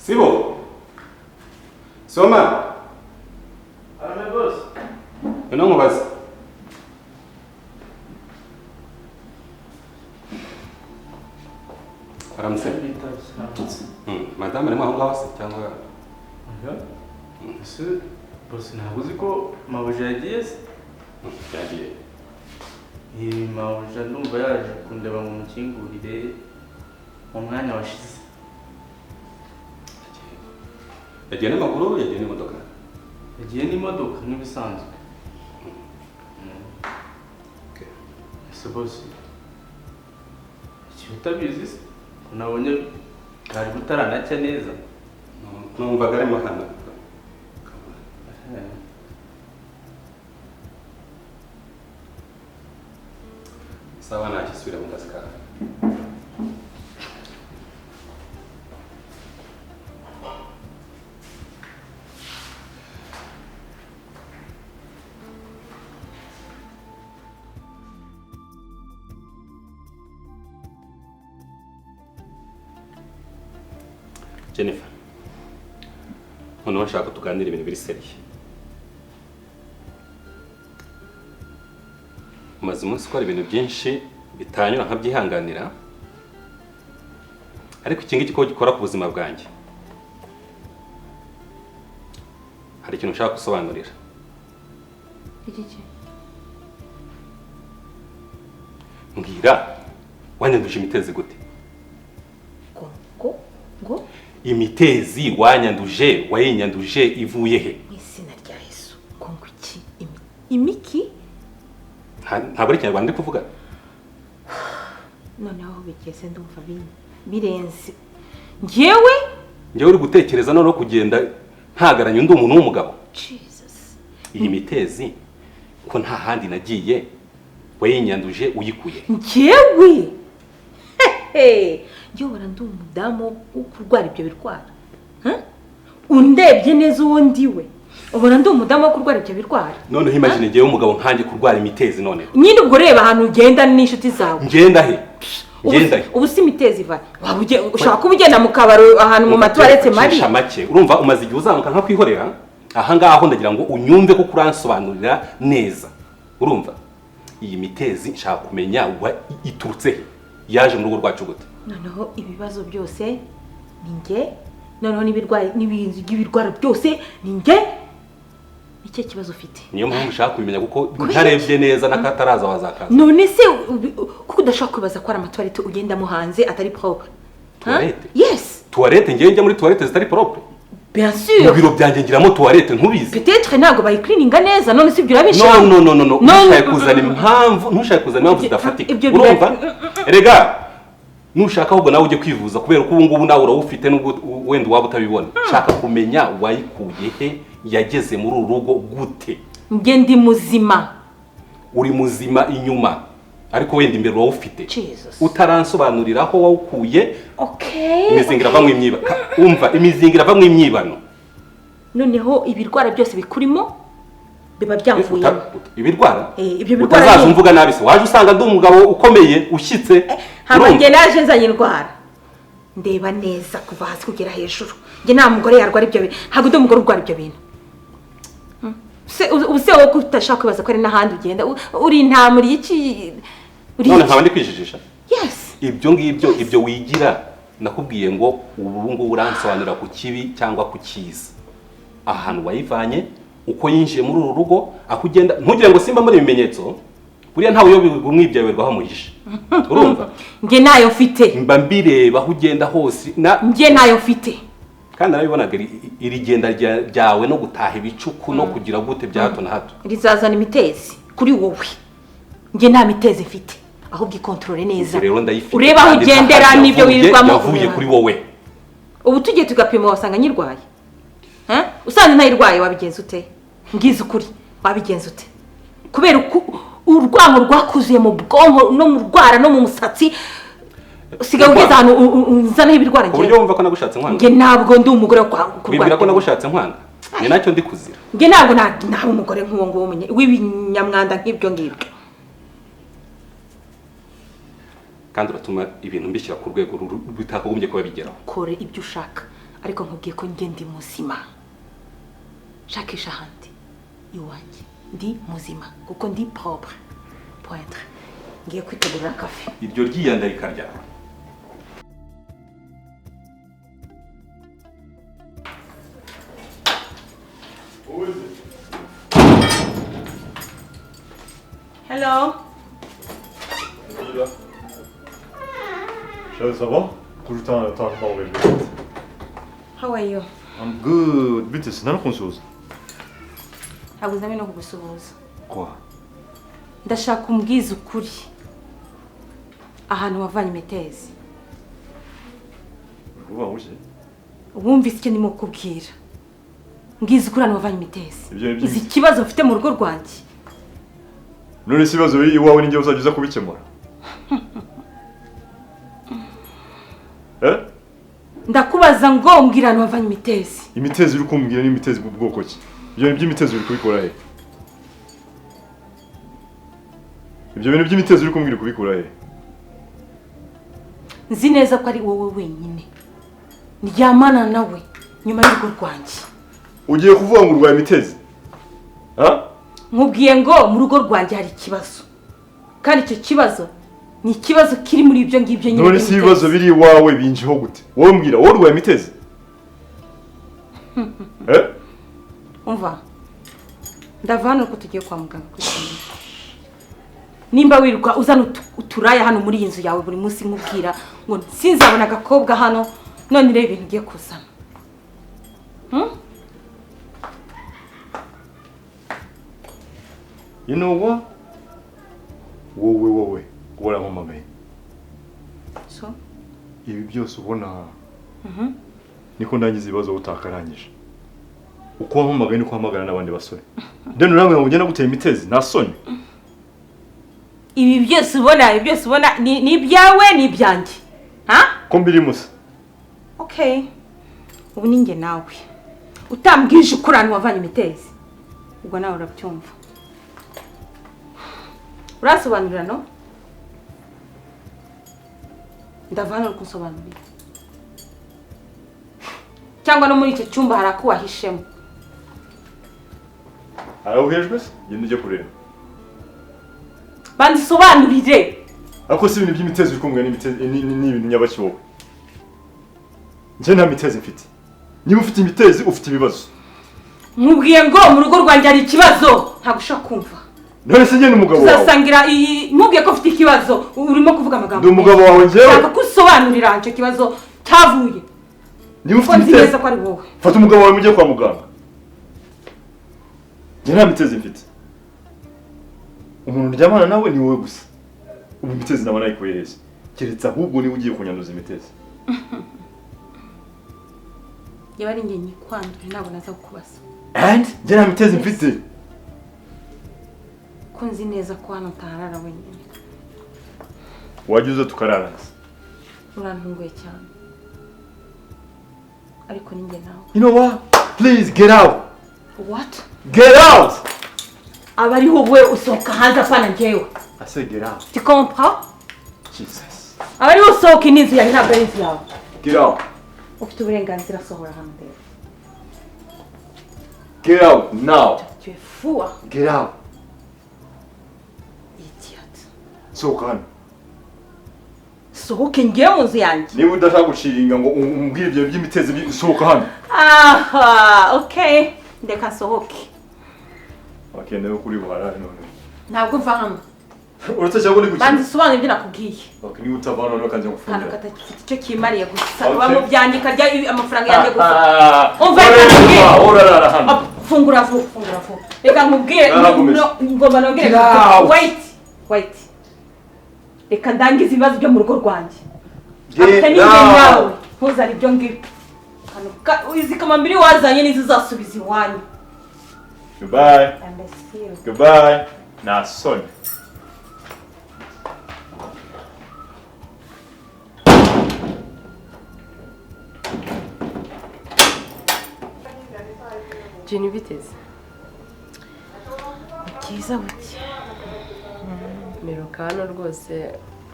Sibo. Soma. Arame boss. Eno mubazi. Aramse. Madame arimo aho ngaho se cyangwa? Ese boss ntabwo uzi ko mabuja yagiye se? Yagiye. Mabuja ndumva yaje kundeba mu mukingurire mu mwanya washize. Yagiye n'amaguru, yagiye n'imodoka. Yagiye n'imodoka nk'ibisanzwe. Okay. Ese boss utabizi se? Nabonye kari gutaranacya neza. Numvaga arimo hano. Sawa nakisubira mu kazi kawe. Jennifer, noneho nshaka tuganira ibintu biri seriye. Umaze umunsi ukora ibintu byinshi bitanyura nkabyihanganira, ariko iki ngiki ko gikora ku buzima bwanjye. Hari ikintu nshaka gusobanurira. Iki? Mbwira, wanyanduje imitezi gute? Ngo? Imitezi wanyanduje, wayinyanduje ivuye he? Mw'izina rya Yesu. Ngo iki? Imiki? Ntabwo ari Kinyarwanda ndi kuvuga. Noneho bigeze ndumva birenze. Njyewe uri gutekereza noneho kugenda ntagaranye undi umuntu w'umugabo. Jesus. Iyi mitezi ko nta handi nagiye, wayinyanduje uyikuye. Njyewe njyewe ndi umudamu wo kurwara ibyo birwara. Undebye neza uwo ndiwe. Ubona ndi umudamu wo kurwara ibyo birwara. Noneho imagine ngewe umugabo nkanjye kurwara imitezi noneho. Nyine ubwo reba ahantu ugenda n'inshuti zawe. Ngenda he? Ubu si imitezi iva. Ushaka kuba ugenda mu kabaro ahantu mu matuwarete mabi. Cisha make. Urumva umaze igihe uzamuka nka kwihorera. Aha ngaho ndagira ngo unyumve ko kuransobanurira neza. Urumva? Iyi mitezi nshaka kumenya iturutse he? Yaje mu rugo rwacu gute? Noneho ibibazo byose ni nge. Noneho n'ibirwara byose ni nge. Icyo kibazo ufite. Niyo mpamvu ushaka kubimenya kuko ntarebye neza nakataraza wazakaza. None se kuko udashaka kwibaza ko ari amatoilette ugendamo hanze atari propre. Toilette? Yes. Toilette njye muri toilette zitari propre. Bien sûr. Mu biro byanjye ngiramo toilette nkubizi. Peut-être ntago bayicleaninga neza none se ibyo urabishaka. No. Ntushaka kuzana impamvu zidafatika. Urumva? Erega nushaka ahubwo nawe ujye kwivuza kubera ko ubu ngubu nawe urawufite nubwo wenda waba utabibona. Shaka kumenya wayikuye he, yageze muri uru rugo gute. Nge ndi muzima. Uri muzima inyuma ariko wenda imbere urawufite. Jesus. Utaransobanurira aho wawukuye. Okay. Imizingira ava mu imyiba. Umva imizingira ava mu imyibano. Noneho ibirwara byose bikurimo biba byamvuye. Ibirwara? Ibyo birwara. Utazaje umvuga nabi se. Waje usanga ndi umugabo ukomeye ushyitse. Haba nge naje nzanye indwara. Ndeba neza kuva hasi kugera hejuru. Nge nta mugore yarwara ibyo bintu. Ntabwo ndi umugore urwara ibyo bintu. Use wowe kutashaka kwibaza ko ari n'ahandi ugenda uri intamuri iki none nkaba ndi kwijijisha. Yes. Ibyo ngibyo ibyo wigira nakubwiye ngo ubu ngubu uransobanurira ku kibi cyangwa ku cyiza. Ahantu wayivanye uko yinjiye muri uru rugo akugenda ntugire ngo simba muri ibimenyetso. Buriya ntawe yo bigumwibyawerwaho muhishe. Urumva? Nge nayo mfite. Mba mbireba aho ugenda hose. Nge nayo mfite. Kandi nabibonaga iri genda ryawe no gutaha ibicuku no kugira gute bya hato na hato. Rizazana imitezi kuri wowe. Nge nta mitezi mfite. Ahubwo ikontrole neza. Ureba aho ugendera n'ibyo wirirwamo. Yavuye kuri wowe. Ubu tugiye tugapima wasanga nyirwaye. Usanze ntayirwaye wabigenza ute? Ngize ukuri wabigenza ute? Kubera urwango rwakuzuye mu bwonko no mu rwara no mu musatsi. Usigaye ugeze ahantu unzanaho ibirwara ngiye. Uburyo wumva ko nagushatse nkwanga. Nge ntabwo ndi umugore wo kurwara. Bibwira ko nagushatse nkwanga. Ni nacyo ndi kuzira. Nge ntabwo nta umugore nk'uwo nguwo w'ibinyamwanda nk'ibyo ngibyo. Kandi uratuma ibintu mbishyira ku rwego rutakagombye kuba bigeraho. Kore ibyo ushaka ariko nkubwiye ko njye ndi muzima. Shakisha ahandi iwanjye ndi muzima kuko ndi propre. Pointre. Ngiye kwitegurira kafe. Iryo ryiyandarika ryawe. Hello. Ça va? Toujours t'as pas enlevé. How are you? I'm good. Bitte, c'est nta chose. Habuze no kugusuhuza. Quoi? Ndashaka umbwiza ukuri. Ahantu wavanye imetezi. Uba uje? Wumvise icyo ndimo kubwira. Mbwiza ukuri ahantu wavanye imetezi. Ibyo ni Izi kibazo mfite mu rugo rwanjye. None si ibibazo biri iwawe ninjye uzagiza kubikemura. Ndakubaza ngo mbwira ahantu wavanye imetezi. Imitezi uri kumbwira ni imitezi mu bwoko ki? Ibyo ni by'imitezi uri kubikora he? Ibyo bintu by'imitezi uri kumbwira kubikora he? Nzi neza ko ari wowe wenyine. Ndyamana nawe nyuma y'urugo rwanjye. Ugiye kuvuga ngo urwaye imitezi? Ha? Nkubwiye ngo mu rugo rwanjye hari ikibazo. Kandi icyo kibazo ni ikibazo kiri muri ibyo ngibyo nyine. None si ibibazo biri iwawe binjiho gute? Wowe mbwira, wowe urwaye imitezi? Umva. Ndavana ko tugiye kwa muganga kwishyura. Nimba wiruka uzana uturaya hano muri iyi nzu yawe buri munsi nkubwira ngo sinzabona agakobwa hano none reba ibintu ugiye kuzana. You know what? Wowe ubona nkomameye. So? Ibi byose ubona niko ndangiza ibibazo utakarangije. Uko wampamagaye niko wahamagara n'abandi basore. Ndeno nawe ngo ugenda gutera imitezi nta soni. Ibi byose ubona ni ibyawe ni ibyanjye. Ha? Ko mbiri musa. Okay. Ubu ninjye nawe. Utambwije ukurana wavanye imitezi. Ubwo nawe urabyumva. Urasobanurira no? Ndavana kusobanurira. Cyangwa no muri icyo cyumba harakuwahishemo. Arauhejwe se? Genda ujye kureba. Bandisobanurire. Ako si ibintu by'imitezi uri kumbwira ni ibintu nyabaki wowe. Nje nta mitezi mfite. Niba ufite imitezi ufite ibibazo. Nkubwiye ngo mu rugo rwanjye hari ikibazo. Ntabwo ushaka kumva. None se njye n'umugabo wawe. Uzasangira nkubwiye ko ufite ikibazo urimo kuvuga amagambo. Ndi umugabo wawe njyewe. Ntabwo kusobanurira icyo kibazo cyavuye. Niba ufite imitezi. Nzi ko ari wowe. Fata umugabo wawe mujye kwa muganga. Nje nta mitezi mfite. Umuntu uryamana nawe ni wowe gusa. Ubu imitezi nabona ayikuye heza. Keretse ahubwo niba ugiye kunyanduza imitezi. Yaba ari njye nyikwandure ntabwo naza kukubaza. Nje nta mitezi mfite. Ko nzi neza ko hano utarara wenyine. Wajya uza tukararana. Urantunguye cyane. Ariko ninjye nawe. You know what? Please get out. What? Get out! Abari wowe usohoka hanze apana njyewe. I said get out. Tu comprends? Jesus. Abari usohoka n'inzu yawe ntabwo ari inzu yawe. Get out. Ufite uburenganzira sohora hano rero. Get out now. Tu es fou. Get out. Idiot. Sohoka hano. Sohoke njye mu nzu yanjye. Niba udashaka guciringa ngo umbwire ibyo by'imitezi sohoka hano. Aha, okay. Ndeka sohoke. Okay, nawe kuri buharare none. Ntabwo mva hano. Uretse cyangwa uri gukina. Bandisobanura ibyo nakubwiye. Okay, niba utavana none kanze Hano ngufungira. katafite icyo kimariye gusa. Uba mu byanjye karya amafaranga yanjye gusa. Umva ikakubwira. Urarara hano. Fungura vuba. Reka nkubwire ngomba nongere. Wait. Reka ndangize ibibazo byo mu rugo rwanjye. Afite n'inge nawe. Ntuzane ibyo ngibyo. Izi kamambiri wazanye nizo uzasubiza iwanyu. Goodbye. Imbecile. Goodbye. Na son. Jenny biteze. Byiza buke. Miruka hano rwose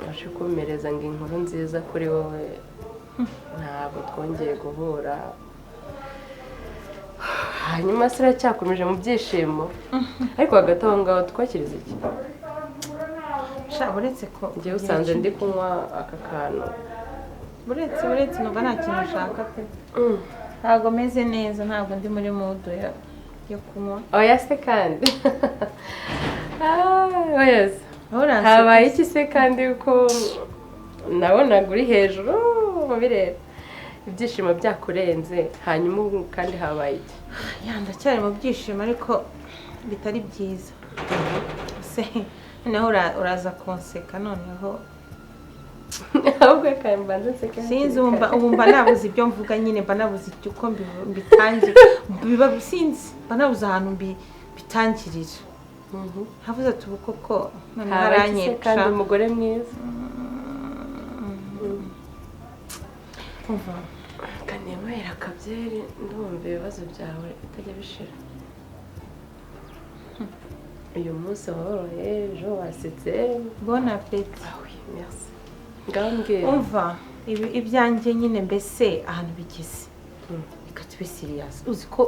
waje kumereza ngo inkuru nziza kuri wowe ntabwo twongeye guhura hanyuma se uracyakomeje mu byishimo ariko hagati aho ngaho twakiriza iki uretse ko njyewe usanze ndi kunywa aka kantu uretse numva nta kintu ushaka pe ntabwo meze neza ntabwo ndi muri mudu yo kunywa oya se kandi oya se habaye iki se kandi uko nabonaga uri hejuru bireba ibyishimo byakurenze hanyuma ubu kandi habaye iki ndacyari mu byishimo ariko bitari byiza se noneho uraza kunseka noneho ahubwo mbanza nseka sinzi ubu mba nabuze ibyo mvuga nyine mba nabuze uko mbitangira biba sinzi mba nabuze ahantu bitangirira havuze ati ubu koko noneho aranyeka kandi umugore mwiza kanywera akabyeri ndumva ibibazo byawe bitajya bishira uyu munsi worohe ejo wasetse bon appétit merci ngambwira umva ibyanjye nyine mbese ahantu bigeze reka tube serious uzi ko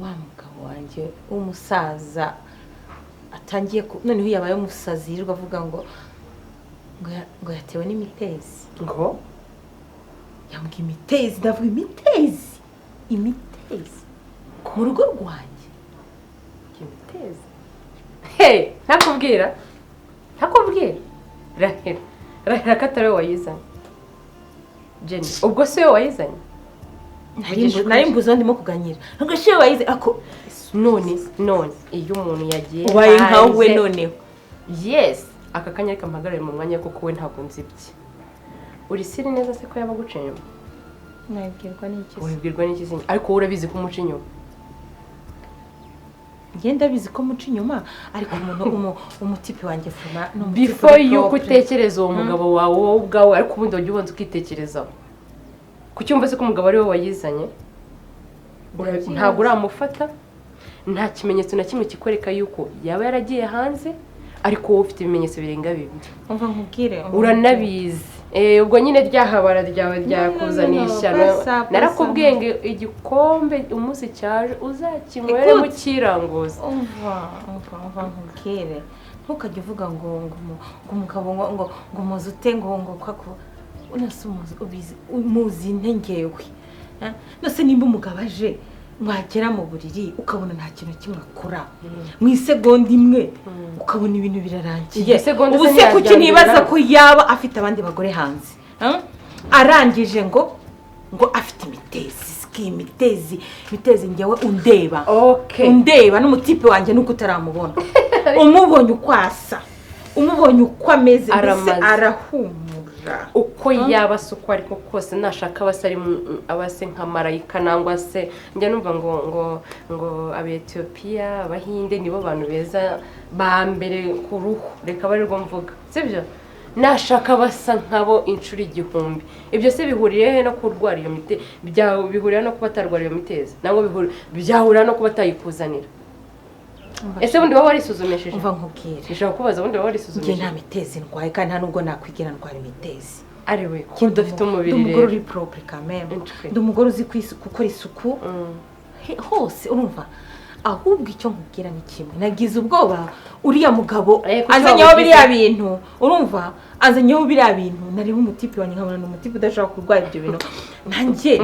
wa mugabo wanjye w'umusaza atangiye noneho yabaye umusazi yirirwa avuga ngo yatewe n'imitezi ngo yambwiye imitezi ndavuga imitezi mu rugo rwanjye imitezi ntakubwira rahera ko atari we wayizanye Jenny ubwo si we wayizanye nari mbuze ndimo kuganira ntabwo si we wayizanye ako none iyo umuntu yagiye ubaye nkawe noneho yes aka kanya ariko mpagarare mu mwanya kuko we ntabwo nzibye uri siri neza se ko yaba guca inyuma wibwirwa n'iki ariko wowe urabizi ko umuca inyuma ngenda bizi ko muca inyuma ariko umutipe wanjye fuma before yuko utekereza uwo mugabo wawe wowe ubwawe ariko ubundi wajya ubanza ukitekerezaho kucyumva se ko umugabo ari we wayizanye ntabwo uramufata nta kimenyetso na kimwe kikwereka yuko yaba yaragiye hanze ariko wowe ufite ibimenyetso birenga bibiri umva nkubwire uranabizi ubwo nyine ryahabara ryawe ryakuzaniye ishyano narakubwiye ngo igikombe umunsi cyaje uzakinywere mu kiranguza umva nkubwire ntukajye uvuga ngo umugabo ngo umuzi ute ngo kako unase umuzi ntengewe nose nimba umugabo aje mwagera mu buriri ukabona nta kintu kimwe akora mu isegonda imwe ukabona ibintu birarangiye ubu se kuki ntibaza ko yaba afite abandi bagore hanze arangije ngo afite imitezi njyewe undeba n'umutipe wanjye nuko utaramubona umubonye uko asa umubonye uko ameze mbese arahumura uko yaba asa uko ariko kose nashaka abase nka marayika nangwa se njya numva ngo Abetiyopiya Abahinde nibo bantu beza ba mbere ku ruhu reka barirwo mvuga sibyo nashaka basa nkabo inshuro 1000 ibyo se bihuriye he no kurwara iyo mitezi bihuriye no kuba atarwara iyo mitezi nangwa byahurira no kuba atayikuzanira ese bundi waba warisuzumishije umva nkubwire nshaka kubaza bundi waba warisuzumishije nge nta mitezi ndwaye kandi nta nubwo nakwigira ndwara imitezi ari we ko udafite umubiri rero umugore uri propre quand même ndi umugore uzi gukora isuku hose urumva ahubwo icyo nkubwira ni kimwe nagize ubwoba uriya mugabo azanyeho biriya bintu urumva azanyeho biriya bintu nariho umutipe wanjye nkabona n'umutipe udashaka kurwara ibyo bintu nanjye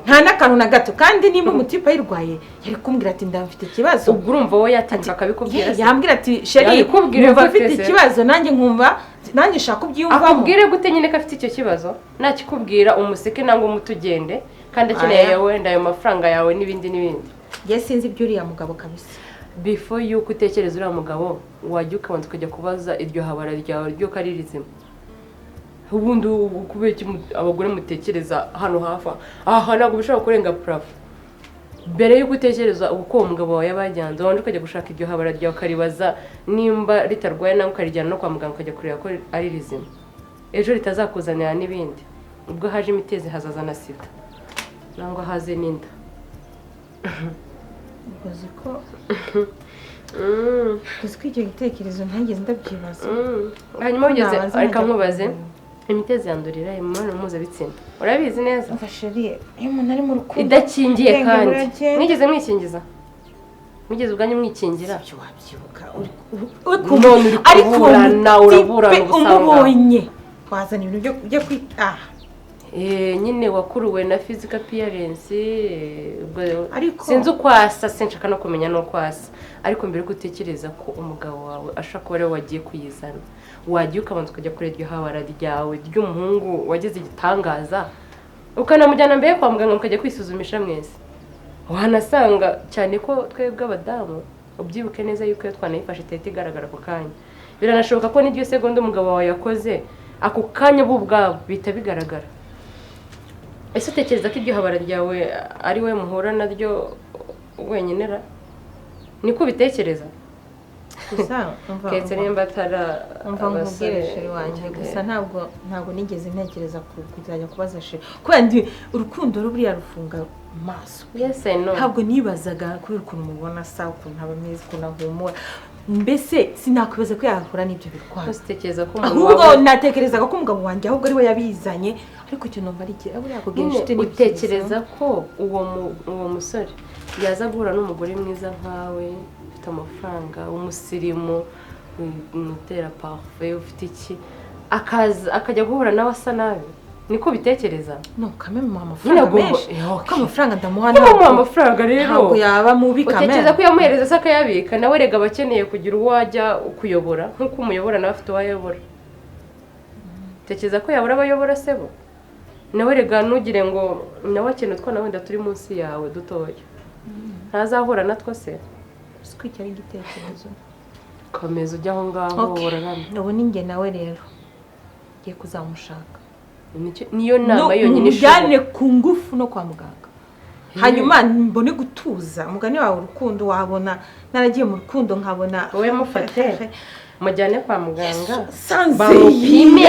nta n'akantu na gato kandi nimba umutipe ayirwaye yari kumbwira ati ndafite ikibazo ubwo urumva wowe yatinda akabikubwira yambwira ati sheri numva afite ikibazo nanjye nkumva nanjye shaka kubyiyumvamo akubwire gute nyine ko afite icyo kibazo nakikubwira umuseke nangwa umutugende kandi akeneye yawe ndayo mafaranga yawe n'ibindi njye sinzi ibyo uriya mugabo kabisa before yuko utekereza uriya mugabo wajya ukabanza ukajya kubaza iryo habara ryawe ryo kari rizima ubundi kubera abagore mutekereza hano hafi aha ntabwo bishobora kurenga purafo mbere yuko utekereza uko uwo mugabo wawe yabajyanze wabanje ukajya gushaka iryo habara ryawe ukaribaza nimba ritarwaye nawe ukarijyana no kwa muganga ukajya kureba ko ari rizima ejo ritazakuzanira n'ibindi ubwo haje imitezi hazaza na sida nangwa haze n'inda uzi ko icyo gitekerezo ntageze ndabyibaza hanyuma ugeze ariko nkubaze imitezi yandurira imibonano mpuzabitsina urabizi neza mfashiriye iyo umuntu ari mu rukundo idakingiye ubwenge kandi buragenda. mwigeze mwikingiza mwigeze ubwanyu mwikingira ibyo wabyibuka none uri kuburana uraburana ubusanga umubonye wazana ibintu byo kwita nyine wakuruwe na physical appearance Ariko- sinzi uko asa sinshaka no kumenya n'uko asa ariko mbere yuko utekereza ko umugabo wawe ashaka kuba ariwe wagiye kuyizana wagiye ukabanza ukajya kuri iryo habara ryawe ry'umuhungu wagize igitangaza ukanamujyana mbere kwa muganga mukajya kwisuzumisha mwese wanasanga cyane ko twebwe abadamu ubyibuke neza yuko iyo twanayifashe itahita igaragara ako kanya biranashoboka ko n'iryo segonda umugabo wawe yakoze ako kanya bo ubwabo bihita bigaragara ese utekereza ko iryo habara ryawe ari we muhura naryo wenyine ra niko ubitekereza gusa ketse nimba atari umva nkubwire sheri wanjye gusa ntabwo nigeze ntekereza kuzajya kubaza sheri kubera ndi urukundo ruriya rufunga maso yes I know ntabwo nibazaga kubera ukuntu mubona asa ukuntu aba ameze ukuntu ahumura mbese sinakwibaza ko yahura n'ibyo birwara utekereza ko umuntu ahubwo wawe natekerezaga ko umugabo wanjye ahubwo ari we yabizanye ariko icyo numva ari igihe buriya kubwira inshuti ni utekereza ko uwo musore yaza guhura n'umugore mwiza nkawe ufite amafaranga umusirimu umutera parufe ufite iki akajya guhura nawe asa nabi niko bitekereza no kameme mu amafaranga menshi ko amafaranga ndamuha niba mu amafaranga rero ntabwo yaba mubi kameme utekereza ko yamuhereza se akayabika nawe rega aba akeneye kugira uwo wajya kuyobora nk'uko umuyobora nawe afite uwayobora utekereza ko yabura abayobora se bo nawe rega ntugire ngo nawe akeneye utwana wenda turi munsi yawe dutoya ntazahura natwo se siko icyo ari igitekerezo komeza ujya aho ngaho uraramye ubu ni njye nawe rero ngiye kuzamushaka niyo nama yonyine mujyane ku ngufu no kwa muganga hanyuma mbone gutuza umugani wawe urukundo wabona naragiye mu rukundo nkabona wowe mufate mujyane kwa muganga bamupime